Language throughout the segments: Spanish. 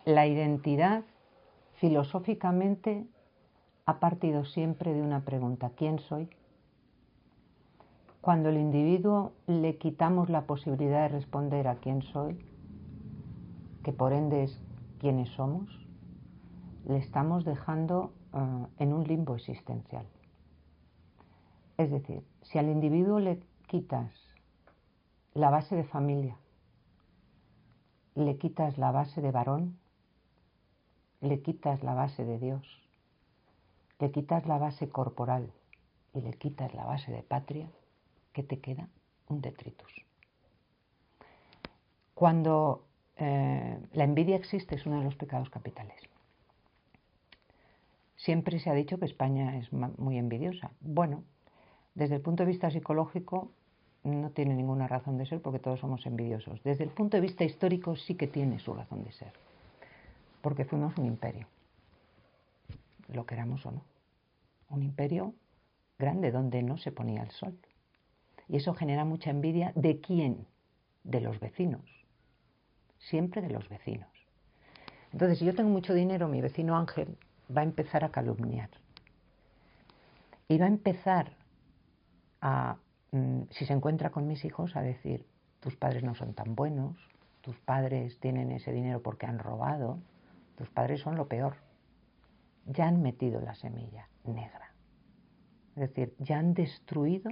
La identidad, filosóficamente, ha partido siempre de una pregunta: ¿quién soy? Cuando al individuo le quitamos la posibilidad de responder a quién soy, que por ende es quiénes somos, le estamos dejando en un limbo existencial. Es decir, si al individuo le quitas la base de familia, le quitas la base de varón, le quitas la base de Dios, le quitas la base corporal y le quitas la base de patria, ¿qué te queda? Un detritus. Cuando la envidia existe, es uno de los pecados capitales. Siempre se ha dicho que España es muy envidiosa. Bueno, desde el punto de vista psicológico no tiene ninguna razón de ser, porque todos somos envidiosos. Desde el punto de vista histórico sí que tiene su razón de ser, porque fuimos un imperio, lo queramos o no. Un imperio grande donde no se ponía el sol. Y eso genera mucha envidia. ¿De quién? De los vecinos. Siempre de los vecinos. Entonces, si yo tengo mucho dinero, mi vecino Ángel va a empezar a calumniar. Y va a empezar a, si se encuentra con mis hijos, a decir: tus padres no son tan buenos, tus padres tienen ese dinero porque han robado, tus padres son lo peor. Ya han metido la semilla negra. Es decir, ya han destruido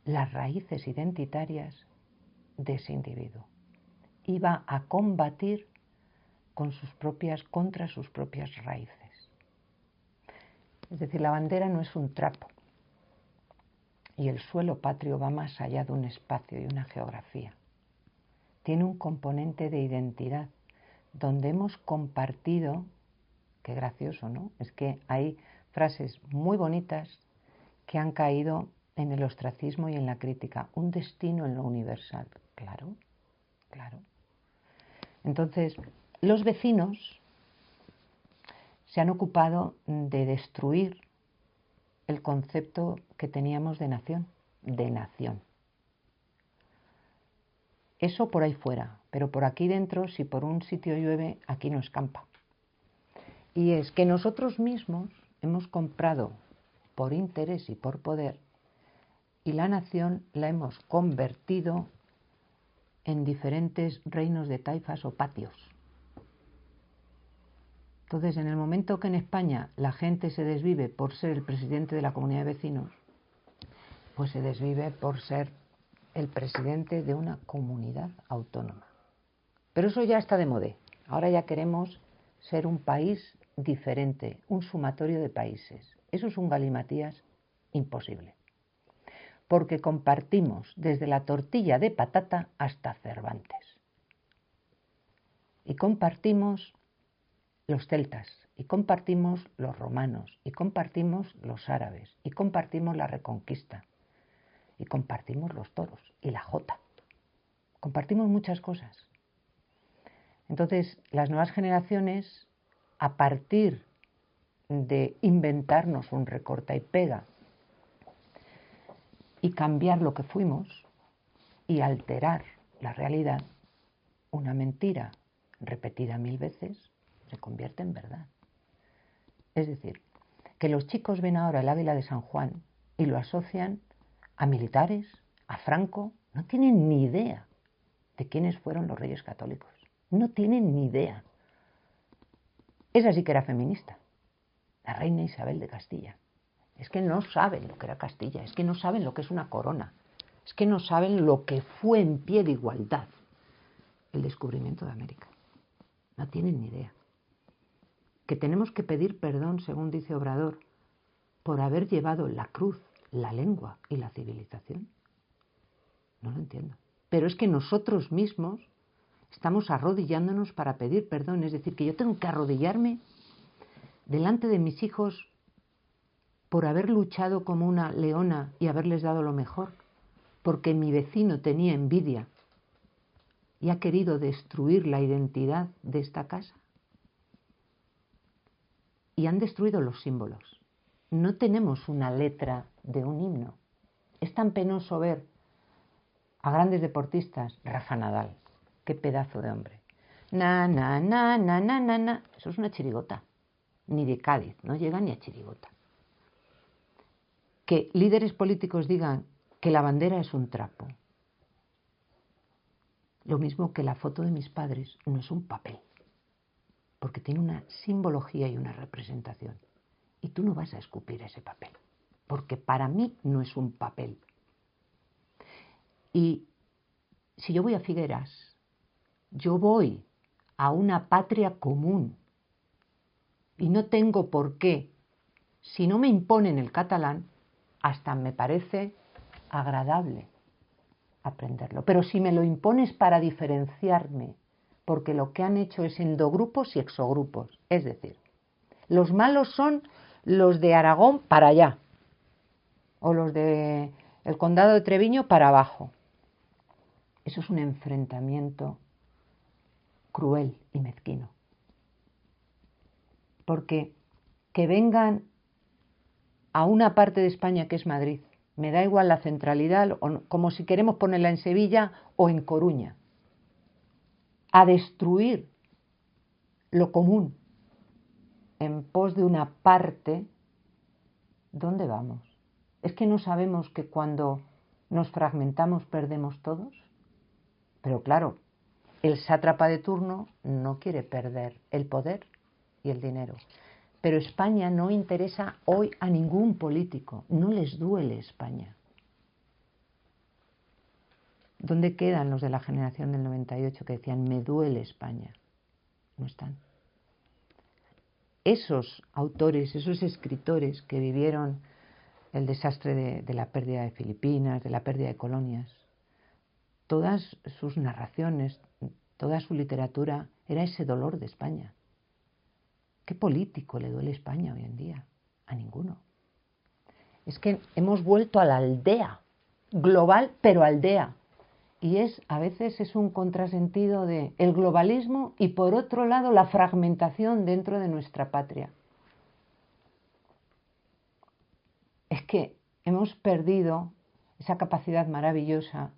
las raíces identitarias de ese individuo. Y va a combatir contra sus propias raíces. Es decir, la bandera no es un trapo. Y el suelo patrio va más allá de un espacio y una geografía. Tiene un componente de identidad, donde hemos compartido, qué gracioso, ¿no? Es que hay frases muy bonitas que han caído en el ostracismo y en la crítica. Un destino en lo universal. Claro, claro. Entonces, los vecinos se han ocupado de destruir el concepto que teníamos de nación. Eso por ahí fuera, pero por aquí dentro, si por un sitio llueve, aquí no escampa. Y es que nosotros mismos hemos comprado por interés y por poder, y la nación la hemos convertido en diferentes reinos de taifas o patios. Entonces, en el momento que en España la gente se desvive por ser el presidente de la comunidad de vecinos, pues se desvive por ser el presidente de una comunidad autónoma. Pero eso ya está de moda. Ahora ya queremos ser un país diferente, un sumatorio de países. Eso es un galimatías imposible. Porque compartimos desde la tortilla de patata hasta Cervantes. Y compartimos los celtas, y compartimos los romanos, y compartimos los árabes, y compartimos la Reconquista, y compartimos los toros, y la jota. Compartimos muchas cosas. Entonces, las nuevas generaciones, a partir de inventarnos un recorta y pega, y cambiar lo que fuimos, y alterar la realidad, una mentira repetida 1000 veces, se convierte en verdad. Es decir, que los chicos ven ahora el Águila de San Juan y lo asocian a militares, a Franco, no tienen ni idea de quiénes fueron los reyes católicos. No tienen ni idea. Esa sí que era feminista, la reina Isabel de Castilla. Es que no saben lo que era Castilla, es que no saben lo que es una corona, es que no saben lo que fue en pie de igualdad el descubrimiento de América. No tienen ni idea. Que tenemos que pedir perdón, según dice Obrador, por haber llevado la cruz, la lengua y la civilización. No lo entiendo. Pero es que nosotros mismos estamos arrodillándonos para pedir perdón. Es decir, que yo tengo que arrodillarme delante de mis hijos por haber luchado como una leona y haberles dado lo mejor, porque mi vecino tenía envidia y ha querido destruir la identidad de esta casa. Y han destruido los símbolos. No tenemos una letra de un himno. Es tan penoso ver a grandes deportistas, Rafa Nadal, qué pedazo de hombre, na. Eso es una chirigota. Ni de Cádiz, no llega ni a chirigota. Que líderes políticos digan que la bandera es un trapo. Lo mismo que la foto de mis padres no es un papel, porque tiene una simbología y una representación. Y tú no vas a escupir ese papel, porque para mí no es un papel. Y si yo voy a Figueras, yo voy a una patria común y no tengo por qué, si no me imponen el catalán, hasta me parece agradable aprenderlo. Pero si me lo impones para diferenciarme, porque lo que han hecho es endogrupos y exogrupos, es decir, los malos son los de Aragón para allá, o los de el condado de Treviño para abajo. Eso es un enfrentamiento cruel y mezquino. Porque que vengan a una parte de España que es Madrid, me da igual la centralidad, como si queremos ponerla en Sevilla o en Coruña, a destruir lo común en pos de una parte, ¿dónde vamos? ¿Es que no sabemos que cuando nos fragmentamos perdemos todos? Pero claro, el sátrapa de turno no quiere perder el poder y el dinero. Pero España no interesa hoy a ningún político, no les duele España. ¿Dónde quedan los de la generación del 98 que decían me duele España? No están. Esos autores, esos escritores que vivieron el desastre de la pérdida de Filipinas, de la pérdida de colonias, todas sus narraciones, toda su literatura era ese dolor de España. ¿Qué político le duele España hoy en día? A ninguno. Es que hemos vuelto a la aldea, global pero aldea. Y a veces es un contrasentido de el globalismo y por otro lado la fragmentación dentro de nuestra patria. Es que hemos perdido esa capacidad maravillosa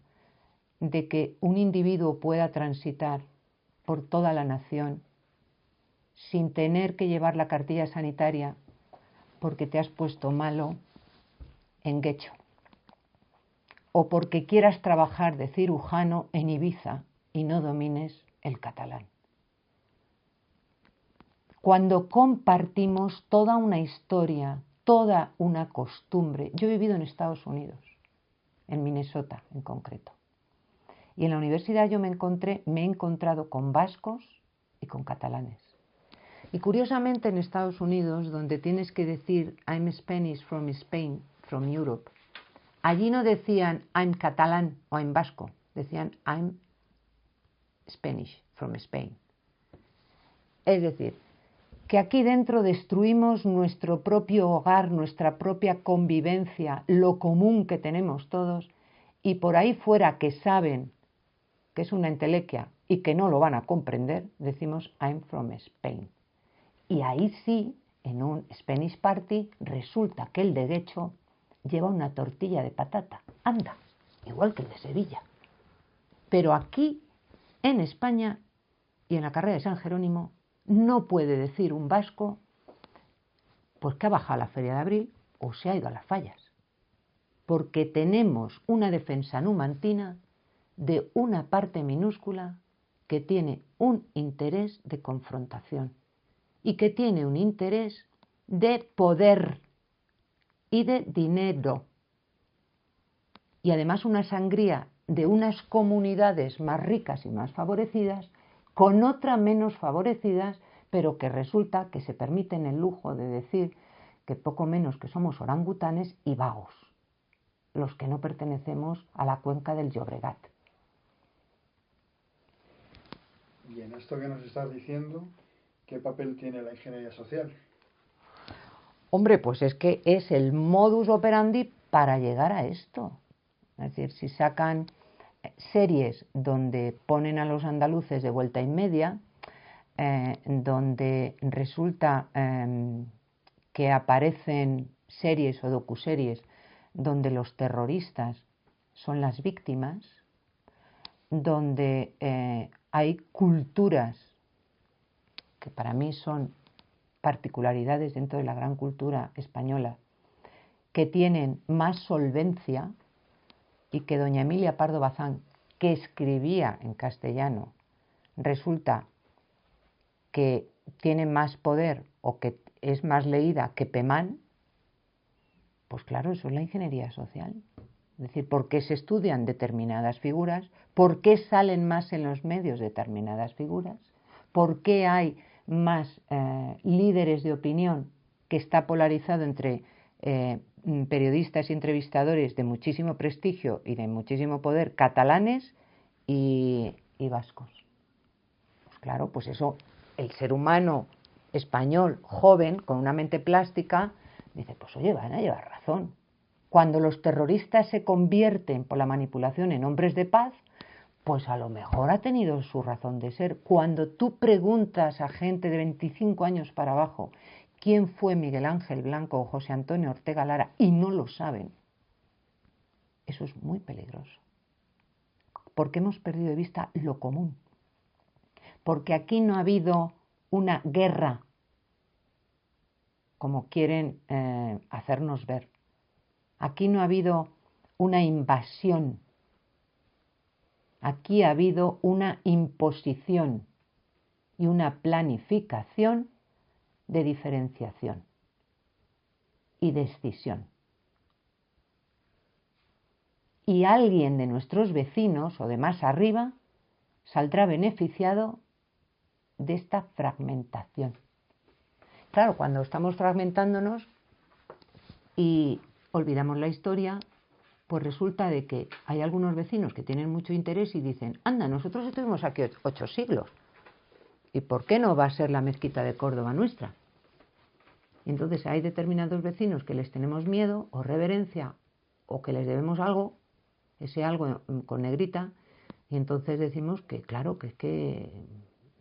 de que un individuo pueda transitar por toda la nación sin tener que llevar la cartilla sanitaria porque te has puesto malo en Guecho o porque quieras trabajar de cirujano en Ibiza y no domines el catalán. Cuando compartimos toda una historia, toda una costumbre. Yo he vivido en Estados Unidos, en Minnesota en concreto, y en la universidad yo me he encontrado con vascos y con catalanes. Y curiosamente en Estados Unidos, donde tienes que decir I'm Spanish from Spain, from Europe, allí no decían I'm catalán o I'm vasco, decían I'm Spanish from Spain. Es decir, que aquí dentro destruimos nuestro propio hogar, nuestra propia convivencia, lo común que tenemos todos, y por ahí fuera que saben que es una entelequia y que no lo van a comprender, decimos I'm from Spain. Y ahí sí, en un Spanish Party, resulta que el de Guecho lleva una tortilla de patata. Anda, igual que el de Sevilla. Pero aquí, en España y en la carrera de San Jerónimo, no puede decir un vasco pues que ha bajado a la Feria de Abril o se ha ido a las fallas. Porque tenemos una defensa numantina de una parte minúscula que tiene un interés de confrontación y que tiene un interés de poder y de dinero. Y además una sangría de unas comunidades más ricas y más favorecidas con otras menos favorecidas, pero que resulta que se permiten el lujo de decir que poco menos que somos orangutanes y vagos, los que no pertenecemos a la cuenca del Llobregat. Y en esto que nos estás diciendo, ¿qué papel tiene la ingeniería social? Hombre, pues es que es el modus operandi para llegar a esto. Es decir, si sacan series donde ponen a los andaluces de vuelta y media, donde resulta que aparecen series o docuseries donde los terroristas son las víctimas, donde hay culturas que para mí son particularidades dentro de la gran cultura española, que tienen más solvencia y que doña Emilia Pardo Bazán, que escribía en castellano, resulta que tiene más poder o que es más leída que Pemán, pues claro, eso es la ingeniería social. Es decir, ¿por qué se estudian determinadas figuras? ¿Por qué salen más en los medios determinadas figuras? ¿Por qué hay más líderes de opinión que está polarizado entre periodistas y entrevistadores de muchísimo prestigio y de muchísimo poder catalanes y vascos? Pues claro, pues eso, el ser humano español joven, con una mente plástica, dice, pues oye, van a llevar razón. Cuando los terroristas se convierten por la manipulación en hombres de paz, pues a lo mejor ha tenido su razón de ser. Cuando tú preguntas a gente de 25 años para abajo quién fue Miguel Ángel Blanco o José Antonio Ortega Lara y no lo saben, eso es muy peligroso. Porque hemos perdido de vista lo común. Porque aquí no ha habido una guerra, como quieren hacernos ver. Aquí no ha habido una invasión. Aquí ha habido una imposición y una planificación de diferenciación y de escisión. Y alguien de nuestros vecinos o de más arriba saldrá beneficiado de esta fragmentación. Claro, cuando estamos fragmentándonos y olvidamos la historia, pues resulta de que hay algunos vecinos que tienen mucho interés y dicen, anda, nosotros estuvimos aquí 8 siglos, ¿y por qué no va a ser la mezquita de Córdoba nuestra? Y entonces hay determinados vecinos que les tenemos miedo o reverencia o que les debemos algo, ese algo con negrita, y entonces decimos que claro, que es que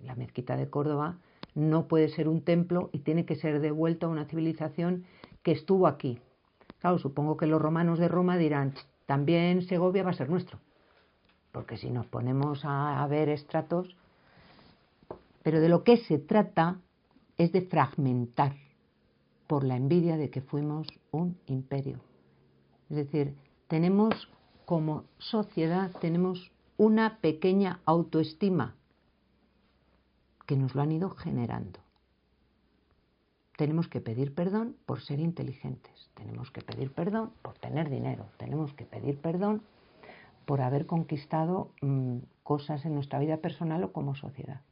la mezquita de Córdoba no puede ser un templo y tiene que ser devuelta a una civilización que estuvo aquí. Claro, supongo que los romanos de Roma dirán, también Segovia va a ser nuestro, porque si nos ponemos a ver estratos, pero de lo que se trata es de fragmentar por la envidia de que fuimos un imperio. Es decir, tenemos como sociedad, tenemos una pequeña autoestima que nos lo han ido generando. Tenemos que pedir perdón por ser inteligentes, tenemos que pedir perdón por tener dinero, tenemos que pedir perdón por haber conquistado cosas en nuestra vida personal o como sociedad.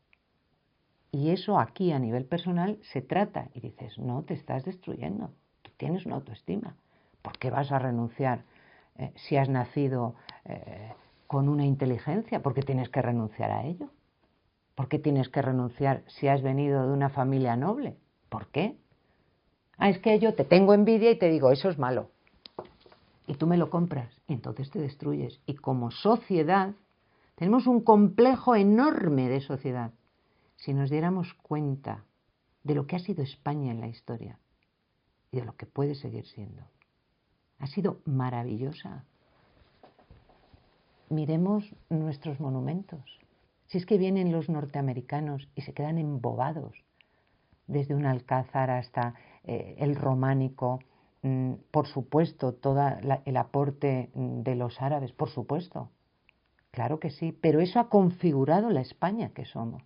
Y eso aquí a nivel personal se trata y dices, no, te estás destruyendo, tú tienes una autoestima. ¿Por qué vas a renunciar si has nacido con una inteligencia? ¿Por qué tienes que renunciar a ello? ¿Por qué tienes que renunciar si has venido de una familia noble? ¿Por qué? Ah, es que yo te tengo envidia y te digo, eso es malo. Y tú me lo compras y entonces te destruyes. Y como sociedad tenemos un complejo enorme de sociedad. Si nos diéramos cuenta de lo que ha sido España en la historia y de lo que puede seguir siendo, ha sido maravillosa. Miremos nuestros monumentos. Si es que vienen los norteamericanos y se quedan embobados, desde un alcázar hasta el románico, por supuesto, todo el aporte de los árabes, por supuesto. Claro que sí, pero eso ha configurado la España que somos,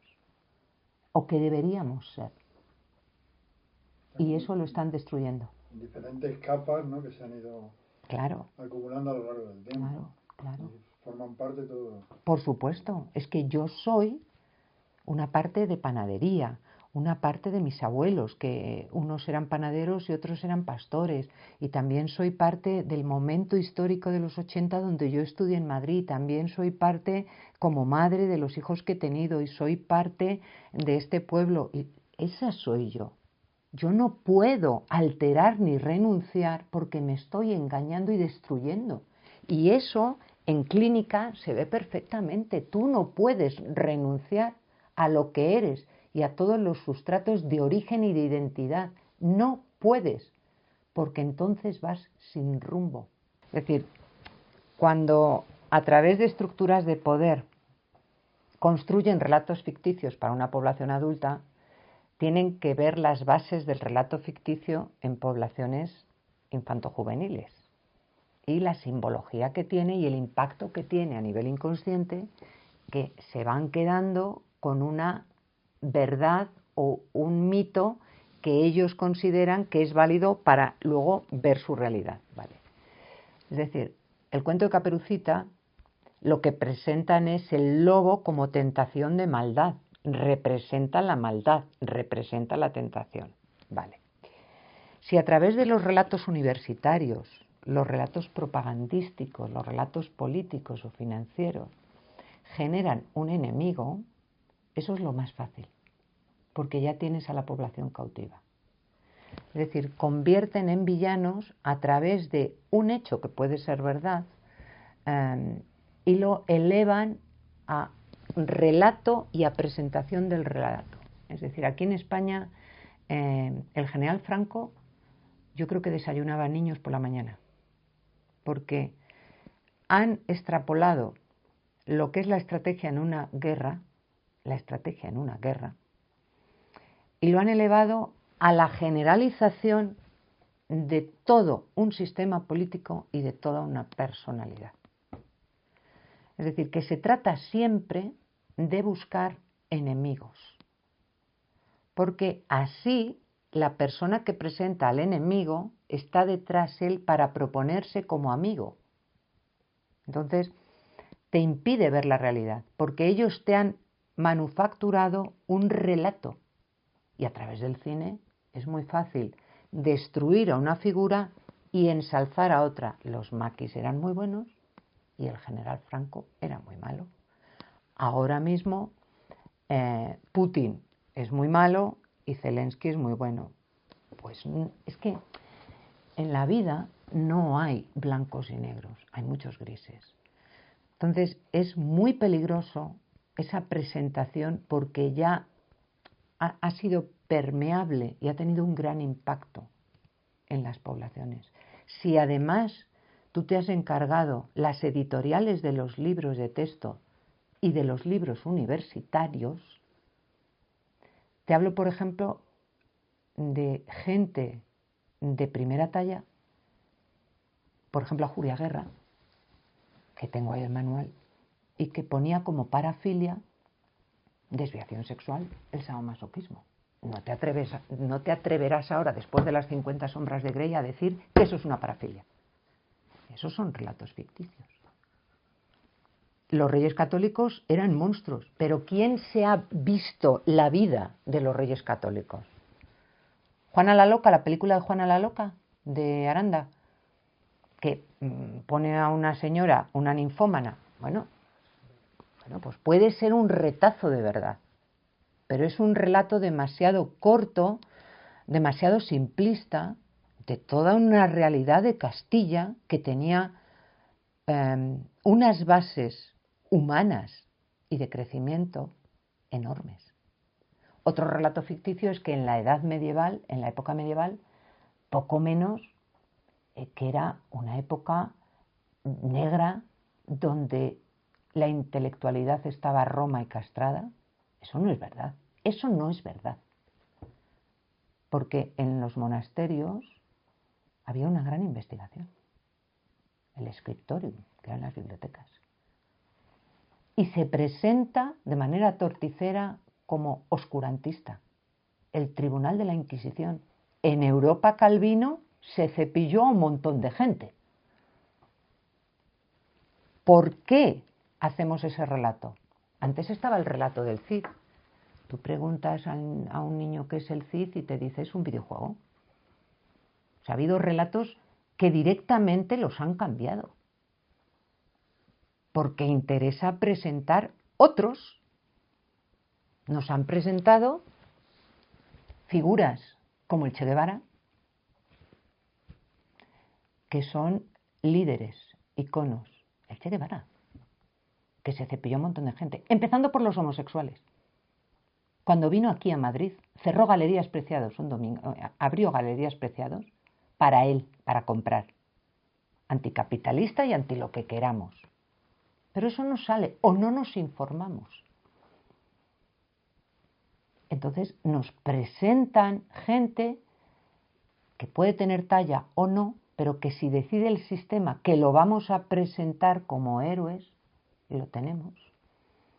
o que deberíamos ser. Y eso lo están destruyendo. Diferentes capas, ¿no?, que se han ido acumulando a lo largo del tiempo. Claro. Y forman parte de todo. Por supuesto, es que yo soy una parte de panadería, una parte de mis abuelos, que unos eran panaderos y otros eran pastores, y también soy parte del momento histórico de los 80 donde yo estudié en Madrid, también soy parte como madre de los hijos que he tenido y soy parte de este pueblo, y esa soy yo. Yo no puedo alterar ni renunciar porque me estoy engañando y destruyendo. Y eso en clínica se ve perfectamente. Tú no puedes renunciar a lo que eres y a todos los sustratos de origen y de identidad. No puedes, porque entonces vas sin rumbo. Es decir, cuando a través de estructuras de poder construyen relatos ficticios para una población adulta, tienen que ver las bases del relato ficticio en poblaciones infantojuveniles y la simbología que tiene y el impacto que tiene a nivel inconsciente, que se van quedando con una verdad o un mito que ellos consideran que es válido para luego ver su realidad, ¿vale? Es decir, el cuento de Caperucita lo que presentan es el lobo como tentación de maldad, representa la maldad, representa la tentación, ¿vale? Si a través de los relatos universitarios, los relatos propagandísticos, los relatos políticos o financieros generan un enemigo, eso es lo más fácil, porque ya tienes a la población cautiva. Es decir, convierten en villanos a través de un hecho que puede ser verdad y lo elevan a relato y a presentación del relato. Es decir, aquí en España el general Franco yo creo que desayunaba niños por la mañana, porque han extrapolado lo que es la estrategia en una guerra, y lo han elevado a la generalización de todo un sistema político y de toda una personalidad. Es decir, que se trata siempre de buscar enemigos, porque así la persona que presenta al enemigo está detrás él para proponerse como amigo. Entonces, te impide ver la realidad, porque ellos te han manufacturado un relato. Y a través del cine es muy fácil destruir a una figura y ensalzar a otra. Los maquis eran muy buenos y el general Franco era muy malo. Ahora mismo Putin es muy malo y Zelensky es muy bueno. Pues es que en la vida no hay blancos y negros, hay muchos grises. Entonces es muy peligroso esa presentación porque ya ha sido permeable y ha tenido un gran impacto en las poblaciones. Si además tú te has encargado las editoriales de los libros de texto y de los libros universitarios, te hablo, por ejemplo, de gente de primera talla, por ejemplo, a Julia Guerra, que tengo ahí el manual, y que ponía como parafilia desviación sexual el sadomasoquismo. No te atreverás ahora, después de las 50 sombras de Grey, a decir que eso es una parafilia. Esos son relatos ficticios. Los reyes católicos eran monstruos, pero ¿quién se ha visto la vida de los reyes católicos? Juana la Loca, la película de Juana la Loca, de Aranda, que pone a una señora, una ninfómana. Bueno, pues puede ser un retazo de verdad, pero es un relato demasiado corto, demasiado simplista, de toda una realidad de Castilla que tenía unas bases humanas y de crecimiento enormes. Otro relato ficticio es que en la edad medieval, en la época medieval, poco menos que era una época negra donde la intelectualidad estaba roma y castrada. Eso no es verdad. Eso no es verdad. Porque en los monasterios había una gran investigación. El scriptorium, que eran las bibliotecas. Y se presenta de manera torticera como oscurantista. El Tribunal de la Inquisición. En Europa Calvino se cepilló a un montón de gente. ¿Por qué hacemos ese relato? Antes estaba el relato del Cid. Tú preguntas a un niño qué es el Cid y te dice es un videojuego. O sea, ha habido relatos que directamente los han cambiado. Porque interesa presentar otros. Nos han presentado figuras como el Che Guevara, que son líderes, iconos. El Che Guevara, que se cepilló a un montón de gente, empezando por los homosexuales. Cuando vino aquí a Madrid, cerró Galerías Preciados un domingo, abrió Galerías Preciados para él, para comprar. Anticapitalista y anti lo que queramos. Pero eso no sale, o no nos informamos. Entonces nos presentan gente que puede tener talla o no, pero que si decide el sistema que lo vamos a presentar como héroes, lo tenemos.